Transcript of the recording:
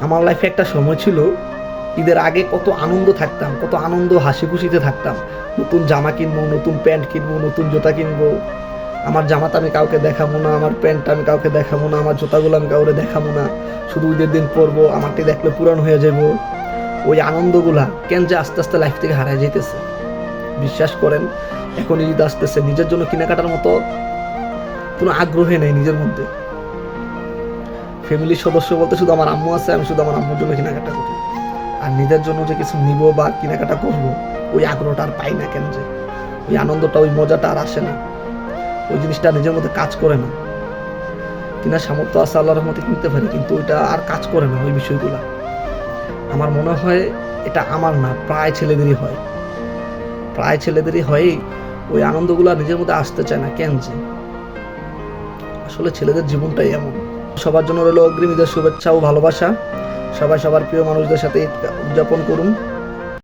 আমার লাইফে একটা সময় ছিল, ঈদের আগে কত আনন্দ থাকতাম, কত আনন্দ হাসি খুশিতে থাকতাম। নতুন জামা কিনবো, নতুন প্যান্ট কিনবো, নতুন জুতা কিনবো। আমার জামাটা আমি কাউকে দেখাবো না, আমার প্যান্টটা আমি কাউকে দেখাবো না, আমার জুতাগুলো আমি কাউকে দেখাবো না, শুধু ঈদের দিন পরবো, আমারটি দেখলে পুরান হয়ে যাবো। ওই আনন্দগুলা কেন যে আস্তে আস্তে লাইফ থেকে হারায় যেতেছে। বিশ্বাস করেন, এখন ঈদ আসতেছে, নিজের জন্য কেনাকাটার মতো কোনো আগ্রহে নেই নিজের মধ্যে। ফ্যামিলির সদস্য বলতে শুধু আমার আম্মু আছে, আমি শুধু আমার আম্মুর জন্য কেনাকাটা করি। আর নিজের জন্য যে কিছু নিব বা কেনাকাটা করবো, ওই আগ্রহটা আর পাই না। কেন যে ওই আনন্দটা, ওই মজাটা আর আসে না, ওই জিনিসটা নিজের মধ্যে কাজ করে না। কেনার সামর্থ্য আছে, আল্লাহর রহমতে কিনতে পারি, কিন্তু ওইটা আর কাজ করে না। ওই বিষয়গুলা আমার মনে হয় এটা আমার না, প্রায় ছেলেদেরই হয়, প্রায় ছেলেদেরই হয়ই। ওই আনন্দগুলা নিজের মধ্যে আসতে চায় না। কেন যে আসলে ছেলেদের জীবনটাই এমন। সবার জন্য রইল অগ্রিম ঈদের শুভেচ্ছা ও ভালোবাসা। সবাই সবার প্রিয় মানুষদের সাথে ঈদ উদযাপন করুন।